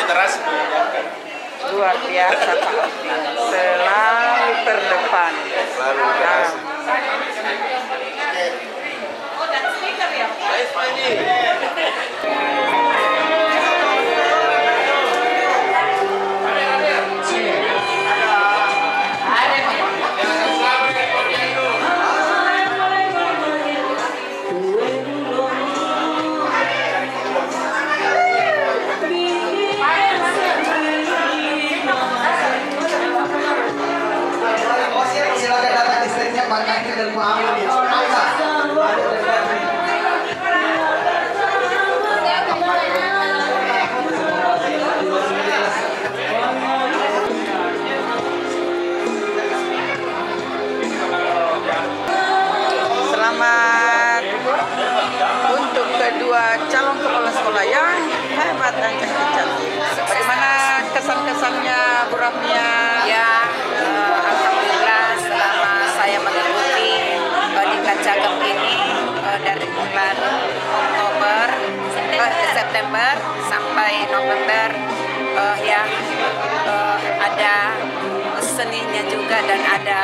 Luar biasa Pak, selalu terdepan. Selamat untuk kedua calon kepala sekolah yang hebat dan cantik-cantik. Bagaimana kesan-kesannya Bu Rahmia? Ya, alhamdulillah selama saya mengikuti Diklat Cakep ini dari bulan September sampai November, ada seninya juga dan ada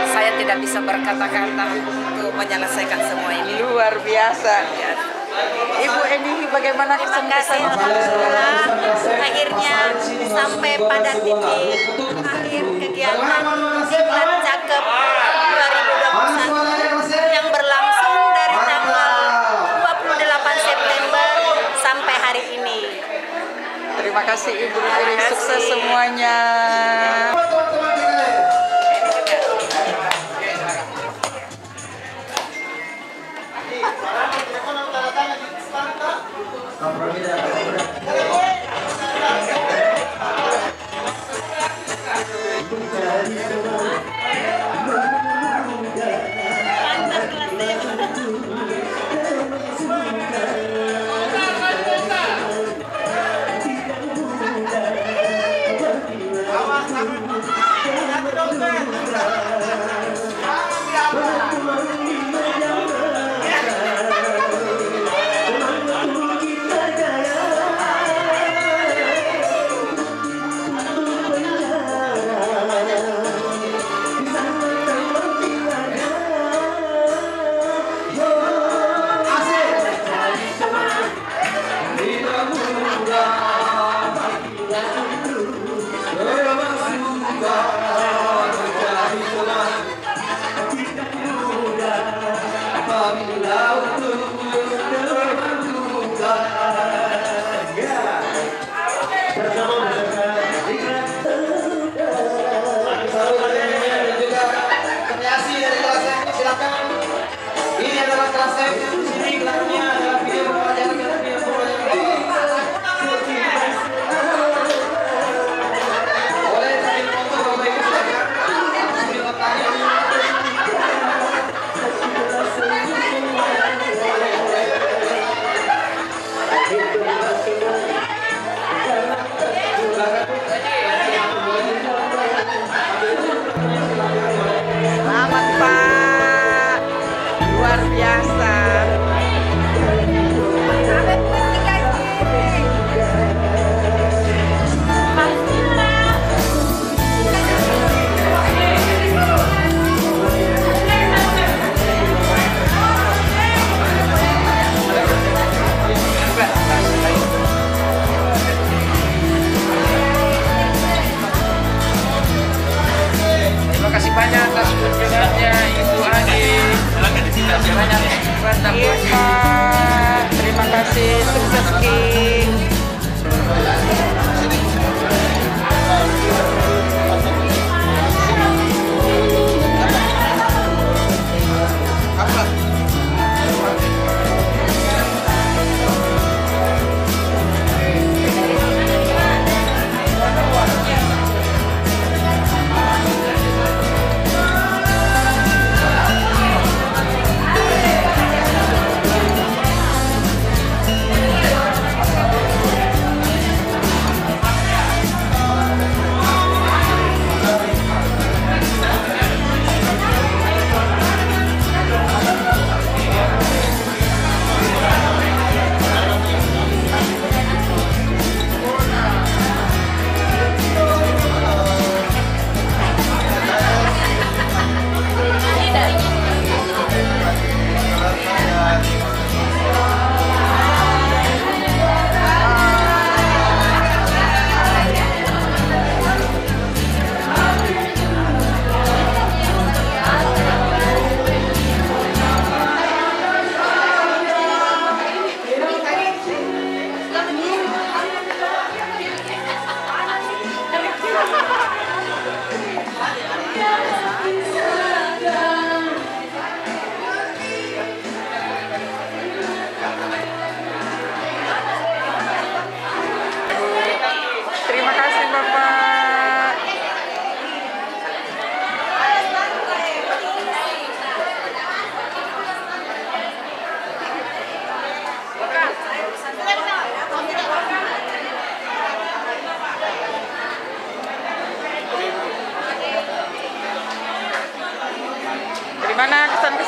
saya tidak bisa berkata-kata untuk menyelesaikan semua ini. Luar biasa. Ibu Eni, bagaimana kesan-kesan? Alhamdulillah, akhirnya sampai pada titik akhir kegiatan Diklat Cakep 2021 yang berlangsung dari tanggal 28 September sampai hari ini. Terima kasih Ibu Eni, sukses semuanya.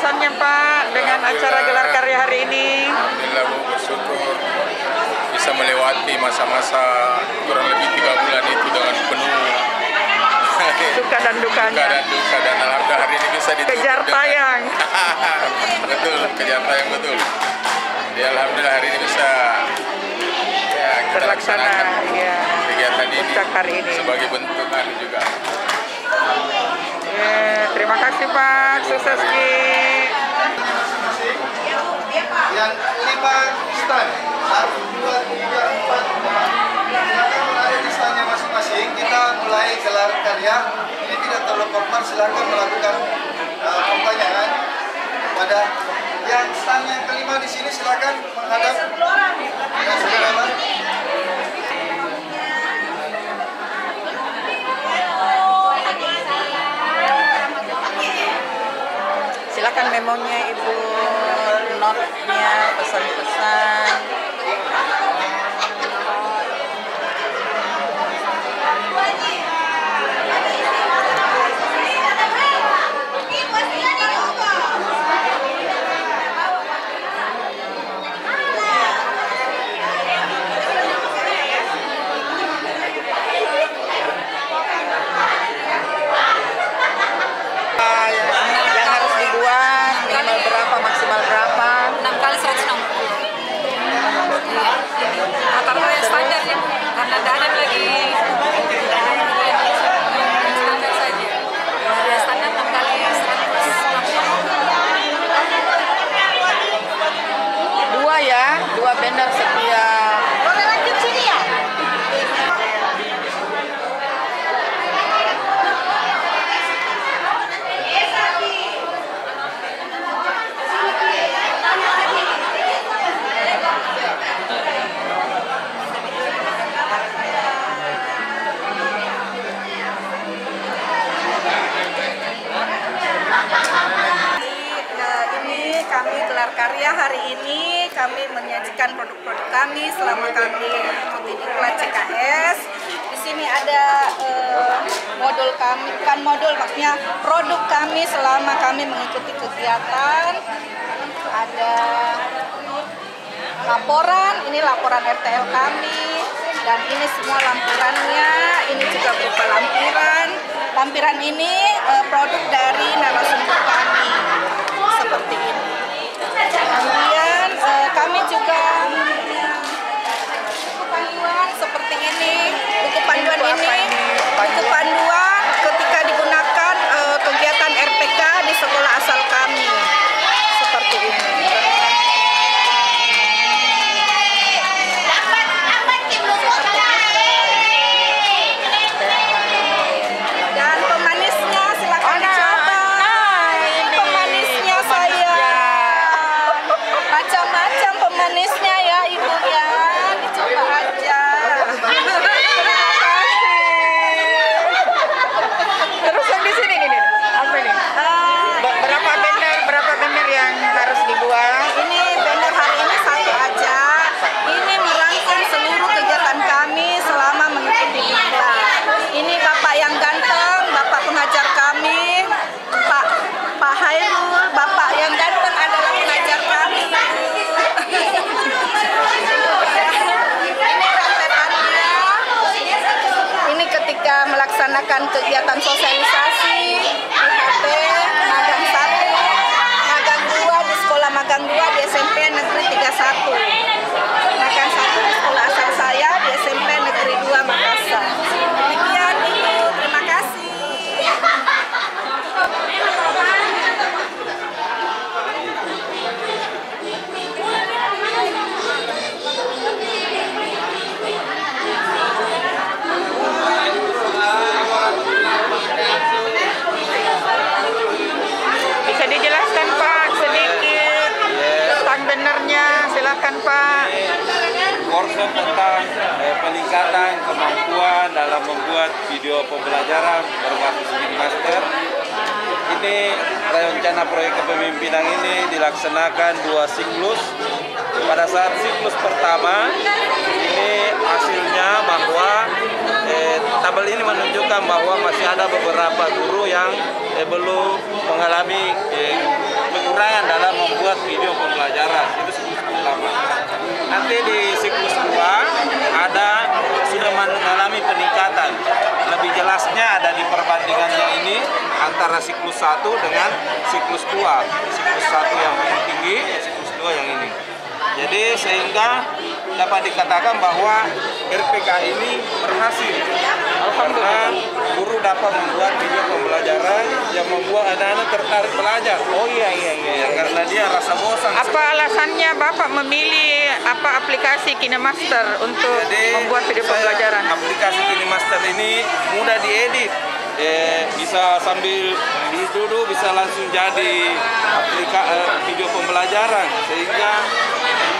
perasaannya Pak dengan acara gelar karya hari ini? Alhamdulillah Bu, bersyukur bisa melewati masa-masa kurang lebih 3 bulan itu dengan penuh Suka dan dukanya. dan alhamdulillah hari ini bisa ditutup Kejar tayang. betul, kejar tayang betul. Ya alhamdulillah hari ini bisa ya, kita Terlaksana, laksanakan ya. kegiatan ini Puncak hari ini. sebagai bentuk juga. Ya, terima kasih Pak, sukses Ki. Yang 5 stand 1, 2, 3, 4, 5. Silakan berada di standnya masing-masing. Kita mulai gelar karya. Ini tidak terlalu formal. Silakan melakukan pertanyaan pada yang stand yang kelima di sini. Silakan menghadap. Ya, saudara. Silakan memonya Ibu, notnya, pesan-pesan. Yang harus dibuat minimal berapa, maksimal berapa? 6 kali 160. Rata-rata yang standar ya, karena tidak ada lagi standar saja. Ya, standar 6 kali 160. Dua ya, 2 banner setiap. Boleh lanjut sini ya? Ini kami gelar karya hari ini kami menyajikan produk-produk kami selama kami mengikuti diklat CKS. Di sini ada modul kami, bukan modul maksudnya produk kami selama kami mengikuti kegiatan. Ada laporan, ini laporan RTL kami dan ini semua lampirannya. Ini juga berupa lampiran. Lampiran ini produk dari narasumber kami seperti ini. Kemudian kami juga buku panduan seperti ini. Buku panduan ini buku panduan ketika digunakan kegiatan RPK di sekolah asal kami seperti ini. Dan pemanisnya silakan dicoba. Ini pemanisnya saya. Macam-macam pemanisnya ya Ibu ya. Dicoba aja. Terima kasih. Terus yang di sini nih, apa ini? Berapa banner yang harus dibuat? Ini banner hari ini satu aja. Ini merangkum seluruh kegiatan kami selama mengikuti diklat. Ini Bapak yang ganteng, Bapak pengajar kami, Pak Hairul, Bapak yang ganteng adalah pengajar kami. Ini rentetannya. Ini ketika melaksanakan kegiatan sosialisasi di HP magang 1, magang 2 di sekolah magang 2 di SMP Negeri 31. Magang 1 di sekolah asal saya di SMP Negeri 2 Makassar. Demikian Ibu, terima kasih. Bisa dijelaskan Pak sedikit tentang bannernya, silakan Pak. Workshop tentang peningkatan kemampuan dalam membuat video pembelajaran berbasis Speed Master. Ini rencana proyek kepemimpinan ini dilaksanakan 2 siklus. Pada saat siklus pertama, ini hasilnya bahwa tabel ini menunjukkan bahwa masih ada beberapa guru yang belum mengalami kekurangan dalam membuat video pembelajaran. Itu siklus pertama. Nanti di siklus 2 ada sudah mengalami peningkatan. Lebih jelasnya ada di perbandingannya ini antara siklus 1 dengan siklus 2. Siklus 1 yang tinggi, siklus 2 yang ini. Jadi sehingga dapat dikatakan bahwa RPK ini berhasil. Karena guru dapat membuat video pembelajaran yang membuat anak-anak tertarik belajar. Oh iya. Karena dia rasa bosan. Apa alasannya Bapak memilih aplikasi KineMaster untuk membuat video pembelajaran? Aplikasi KineMaster ini mudah diedit. Bisa sambil duduk bisa langsung jadi video pembelajaran, sehingga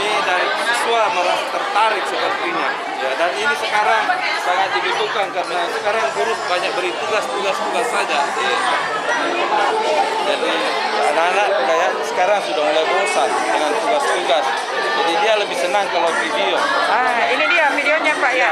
ini dari siswa merasa tertarik sepertinya ya. Dan ini sekarang sangat dibutuhkan karena sekarang guru banyak beri tugas saja. Jadi anak-anak kayak sekarang sudah mulai bosan dengan tugas-tugas, jadi dia lebih senang kalau video. Ini dia videonya Pak ya.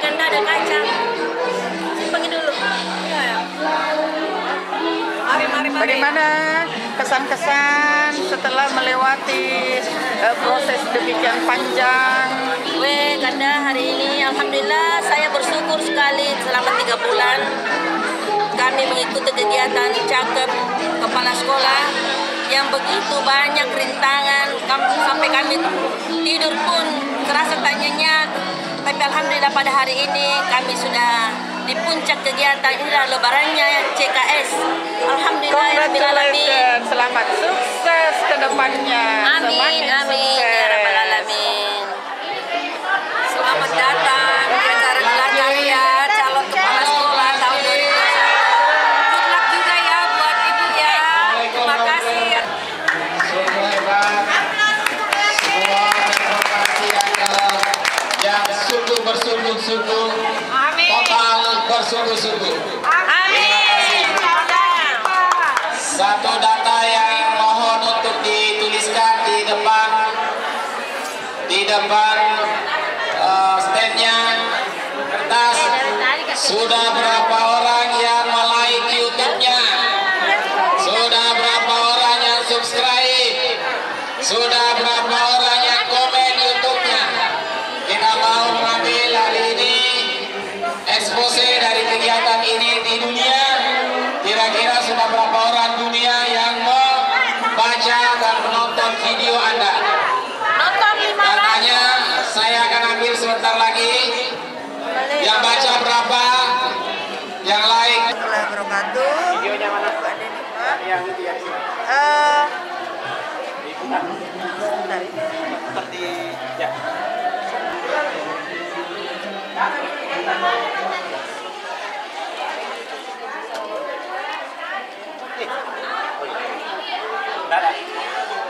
Ganda ada kacang. Simpangi dulu. Mari. Bagaimana kesan-kesan setelah melewati proses demikian panjang? Ganda hari ini alhamdulillah saya bersyukur sekali selama 3 bulan kami mengikuti kegiatan cakep kepala sekolah yang begitu banyak rintangan sampai kami tidur pun terasa tak nyenyak. Tapi alhamdulillah pada hari ini kami sudah di puncak kegiatan, inilah lebarannya CKS. Alhamdulillah. Congratulations, selamat sukses ke depannya. Amin ya rabbal alamin. Selamat datang ke acara gelar karya calon kepala sekolah tahun 2021. Good luck juga ya buat ibu ya. Terima kasih. Yang sungguh bersungguh-sungguh, total bersungguh-sungguh. Amin. Satu data yang mohon untuk dituliskan di depan standnya kertas. Sudah berapa orang yang like YouTube-nya? Sudah berapa orang yang subscribe? Sudah berapa orang yang komen YouTube-nya? Kita mau mengambil hari ini expose dari kegiatan ini di dunia. Kira-kira sudah berapa orang dunia yang membaca dan menonton video Anda? Nonton 5 Katanya saya akan ambil sebentar lagi. Yang baca berapa? Yang like? Warahmatullahi wabarakatuh. Videonya mana? Yang dia seperti ya.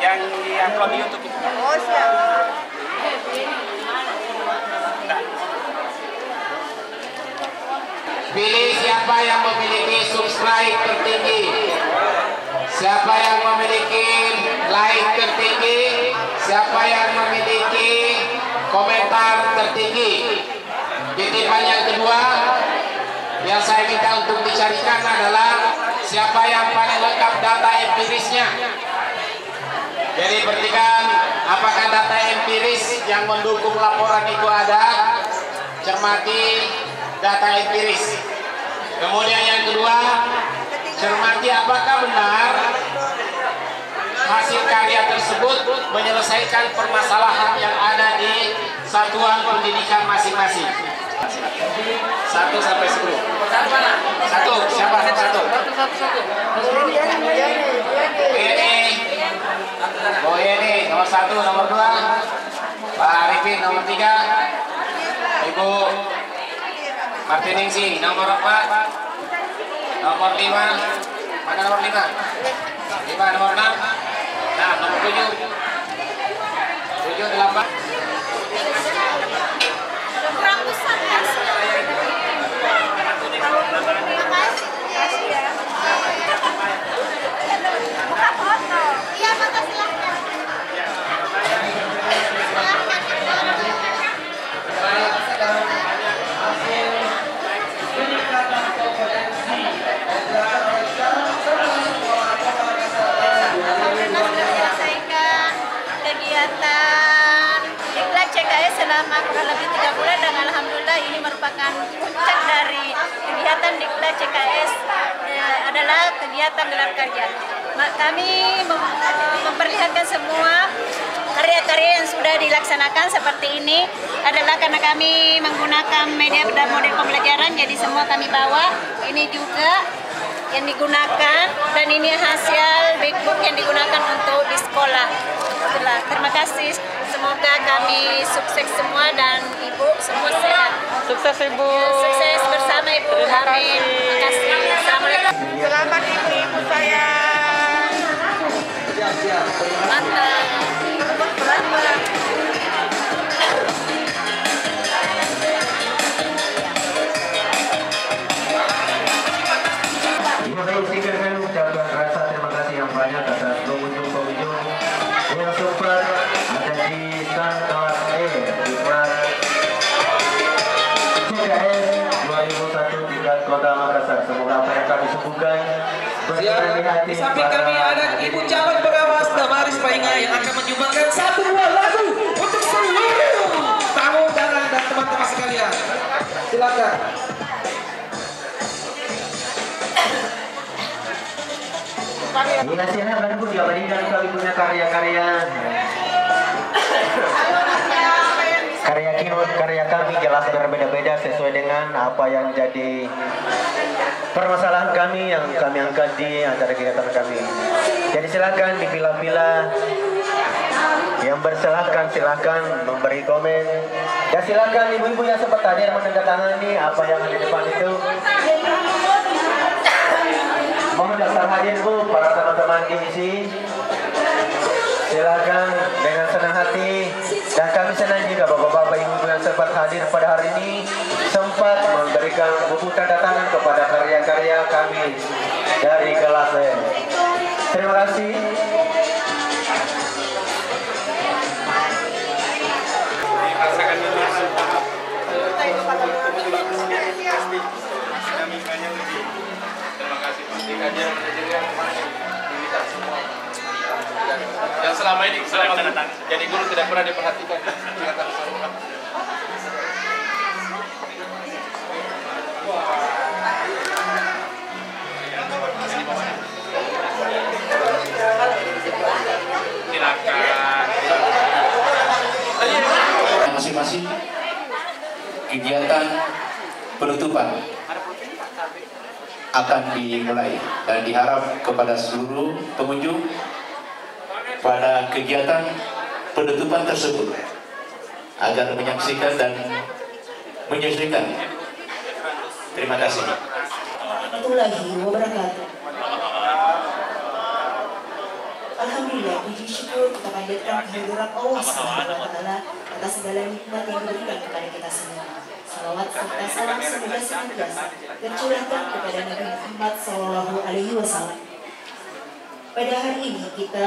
Yang di upload di YouTube itu. Oh siap. Pilih siapa yang memiliki subscribe tertinggi, siapa yang memiliki like tertinggi, siapa yang memiliki komentar tertinggi. Titipan yang kedua yang saya minta untuk dicarikan adalah siapa yang paling lengkap data empirisnya. Jadi perhatikan apakah data empiris yang mendukung laporan itu ada. Cermati data empiris. Kemudian yang kedua, cermati apakah benar hasil karya tersebut menyelesaikan permasalahan yang ada di satuan pendidikan masing-masing. 1 sampai 10. Satu, siapa? Satu. Oh ini nomor 1, nomor 2. Pak Arifin nomor 3. Ibu Martiningsi nomor 4. Nomor 5. Mana nomor 5? 5 nomor 6. Nah, nomor 7. 7, 8. selama kurang lebih 3 bulan dan alhamdulillah ini merupakan puncak dari kegiatan Diklat CKS adalah kegiatan gelar kerja. Kami memperlihatkan semua karya-karya yang sudah dilaksanakan seperti ini adalah karena kami menggunakan media dan model pembelajaran, jadi semua kami bawa. Ini juga yang digunakan dan ini hasil big book yang digunakan untuk di sekolah. Terima kasih. Semoga kami sukses semua dan Ibu semua sehat. Sukses Ibu. Ya, sukses bersama Ibu. Amin. Terima kasih. Assalamualaikum. Selamat Ibu sayang. Mantap. Saya ucapkan rasa terima kasih yang banyak atas pengunjung-pengunjung yang sempat ada di stand kelas E di kelas CKS 2001 tingkat Kota Makassar. Semoga apa yang kami suguhkan berkenan di hati. Di samping kami ada Ibu calon pengawas Damaris Painga yang akan menyumbangkan 1 buah lagu untuk seluruh tamu undangan dan teman-teman sekalian. Silakan. Ini nasihat dan pun diabadikan kami punya karya-karya karya kami jelas berbeda-beda sesuai dengan apa yang jadi permasalahan kami yang kami angkat di acara kegiatan kami. Jadi silakan dipilah-pilah, yang bersilahkan silakan memberi komen. Ya silakan ibu-ibu yang sempat hadir menandatangani apa yang di depan itu. Mohon daftar hadir Bu, para teman-teman di misi. Silakan dengan senang hati, dan kami senang juga bapak-bapak ibu yang sempat hadir pada hari ini sempat memberikan buku tanda tangan kepada karya-karya kami dari kelas E. Terima kasih. Yang selama ini jadi guru tidak pernah diperhatikan. Masing-masing kegiatan penutupan akan dimulai dan diharap kepada seluruh pengunjung pada kegiatan penutupan tersebut agar menyaksikan dan menyesuaikan. Terima kasih. Warahmatullahi wabarakatuh. Alhamdulillah, puji syukur kita panjatkan kehadiran Allah SWT atas segala nikmat yang diberikan kepada kita semua. Salawat serta salam semoga senantiasa tercurahkan kepada Nabi Muhammad SAW. Pada hari ini kita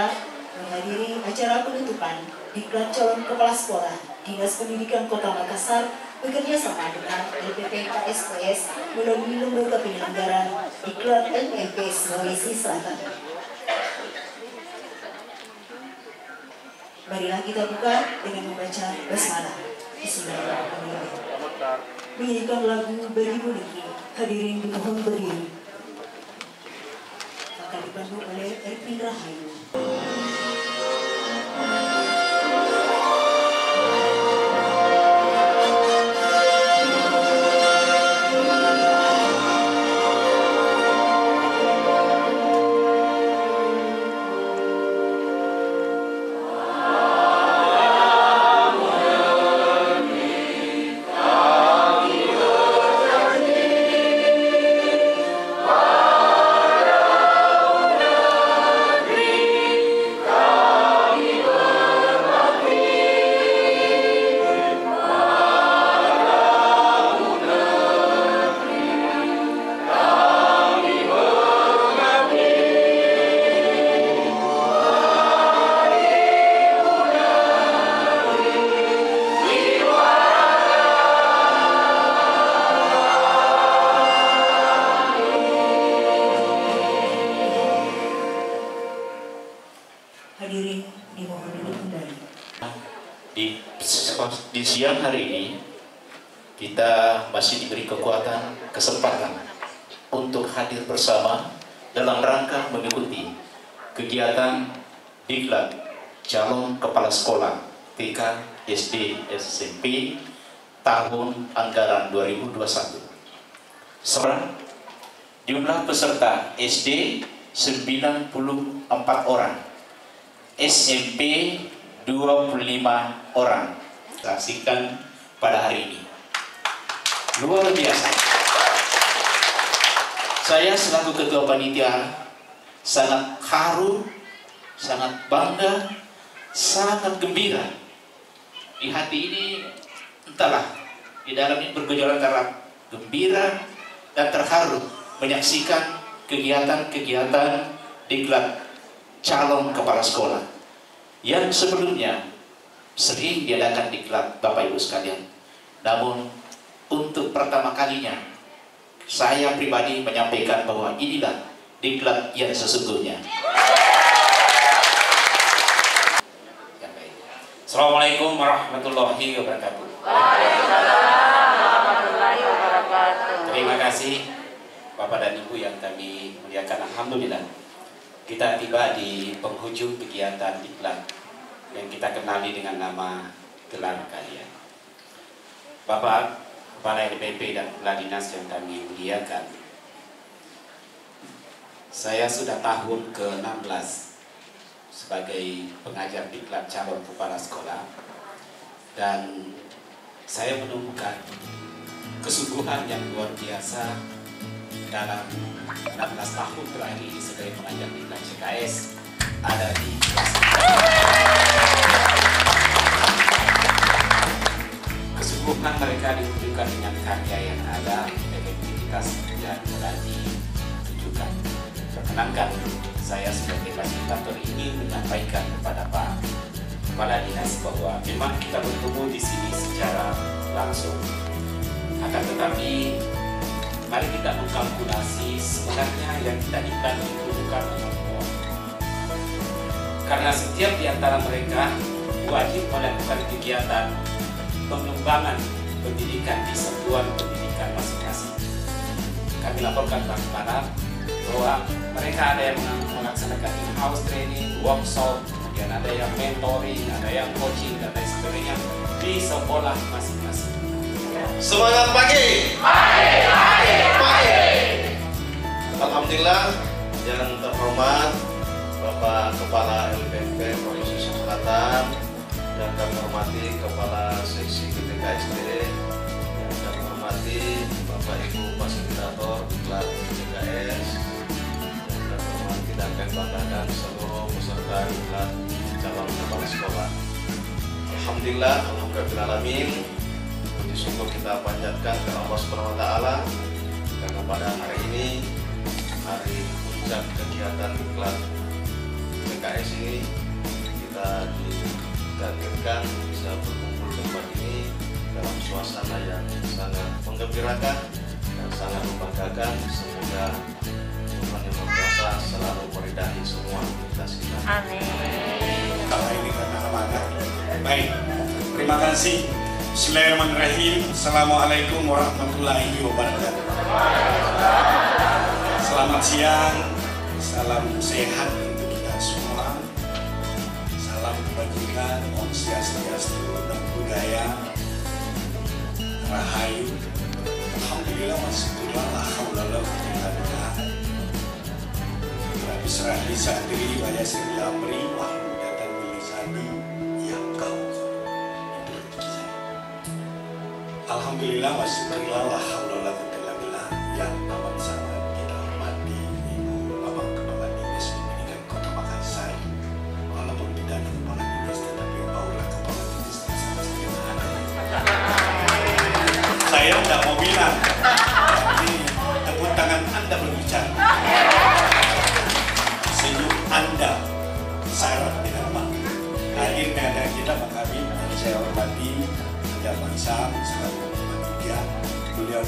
menghadiri acara penutupan Diklat Calon Kepala Sekolah Dinas Pendidikan Kota Makassar bekerja sama dengan LPP KSPS melalui lembaga penyelenggara Diklat LMP Sulawesi Selatan. Marilah kita buka dengan membaca basmalah. Bismillahirrahmanirrahim. Menyanyikan lagu Beribu Negeri, hadirin dimohon berdiri. Akan dipandu oleh Erpin Rahayu. Three. di siang hari ini kita masih diberi kekuatan, kesempatan untuk hadir bersama dalam rangka mengikuti kegiatan diklat calon kepala sekolah TK, SD, SMP tahun anggaran 2021. Sekarang jumlah peserta SD 94 orang, SMP 25 orang. Saksikan pada hari ini. Luar biasa. Saya selaku ketua panitia sangat haru, sangat bangga, sangat gembira. Di hati ini entahlah, di dalam ini bergejolak antara gembira dan terharu menyaksikan kegiatan-kegiatan diklat calon kepala sekolah yang sebelumnya sering diadakan diklat Bapak Ibu sekalian. Namun untuk pertama kalinya saya pribadi menyampaikan bahwa inilah diklat yang sesungguhnya. Assalamualaikum warahmatullahi wabarakatuh. Waalaikumsalam warahmatullahi wabarakatuh. Terima kasih Bapak dan Ibu yang kami muliakan. Alhamdulillah kita tiba di penghujung kegiatan diklat yang kita kenali dengan nama gelar kalian. Bapak Kepala LPP dan Kepala Dinas yang kami muliakan, saya sudah tahun ke-16 sebagai pengajar diklat calon kepala sekolah, dan saya menemukan kesungguhan yang luar biasa dalam 16 tahun terakhir ini sebagai pengajar diklat CKS ada di kelas. Kesungguhan mereka ditunjukkan dengan karya yang ada, efektivitas yang telah ditunjukkan. Perkenankan saya sebagai fasilitator ini menyampaikan kepada Pak Kepala Dinas bahwa memang kita bertemu di sini secara langsung. Akan tetapi mari kita mengkalkulasi sebenarnya yang kita iklan itu bukan uang. Karena setiap di antara mereka wajib melakukan kegiatan pengembangan pendidikan di satuan pendidikan masing-masing. Kami laporkan bagaimana bahwa mereka ada yang melaksanakan in-house training, workshop, kemudian ada yang mentoring, ada yang coaching, dan lain sebagainya di sekolah masing-masing. Semangat pagi! Pagi! Alhamdulillah, yang terhormat Bapak Kepala LPP Provinsi Selatan, yang kami hormati Kepala Seksi GTKSD, yang kami hormati Bapak Ibu Fasilitator Diklat CKS, yang kami hormati dan kami banggakan seluruh peserta diklat calon kepala sekolah. Alhamdulillah, alhamdulillahirrahmanirrahim. Puji syukur kita panjatkan ke Allah Subhanahu wa taala karena pada hari ini, hari puncak kegiatan diklat CKS ini, kita ditakdirkan bisa berkumpul di tempat ini dalam suasana yang sangat menggembirakan dan sangat membanggakan. Semoga Tuhan Yang Maha Kuasa selalu meridai semua aktivitas kita. Amin. Kalau ini karena amanah. Baik, terima kasih. Bismillahirrahmanirrahim. Assalamualaikum warahmatullahi wabarakatuh. Selamat siang, salam sehat untuk kita semua. Salam kebajikan, Om Swastiastu, dan budaya rahayu. Alhamdulillah, masjidullah, la haula wala quwwata illa billah. Rabbi shrah li sadri wa yassir li amri wahlul 'uqdatam min lisani yafqahu qawli. Alhamdulillah, masjidullah, la haula wala quwwata illa billah. Yang amat sangat kita hormati Ibu Bapak Kepala Dinas Pendidikan Kota Makassar. Walaupun tidak ada kepala dinas, tetapi aura kepala dinas sama sekali ada. Saya tidak mau bilang, tapi tepuk tangan Anda berbicara. Senyum Anda syarat dengan makna. Akhirnya ada kita kami yang saya hormati, ada Bang Sam selaku panitia. Beliau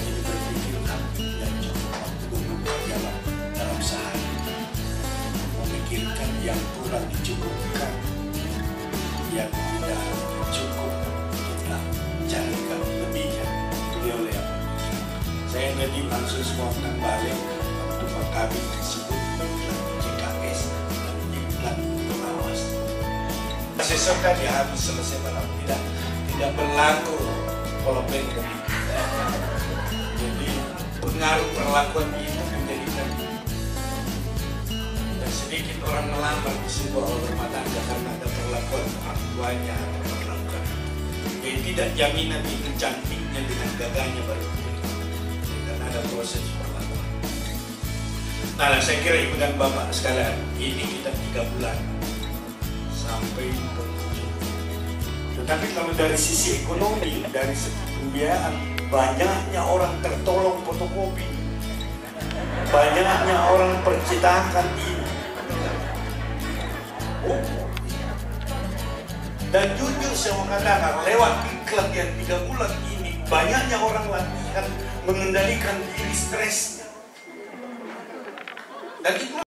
untuk kami disebut JKS dan Diklat Pengawas. Sesuatu dia harus selesai malam, tidak berlaku polemik. Jadi pengaruh perlakuan itu menjadikan dan sedikit orang melamar di sebuah rumah tangga karena ada perlakuan orang tuanya atau perlakuan. Jadi tidak jaminan itu cantiknya dengan gagahnya baru dan ada proses perlakuan. Nah, saya kira ibu dan bapak sekalian, ini kita 3 bulan sampai penghujung. Tetapi kalau dari sisi ekonomi, dari segi pembiayaan, banyaknya orang tertolong fotokopi, banyaknya orang percetakan ini. Dan jujur saya mau katakan, lewat iklan yang 3 bulan ini, banyaknya orang latihan mengendalikan diri stresnya. Dan itu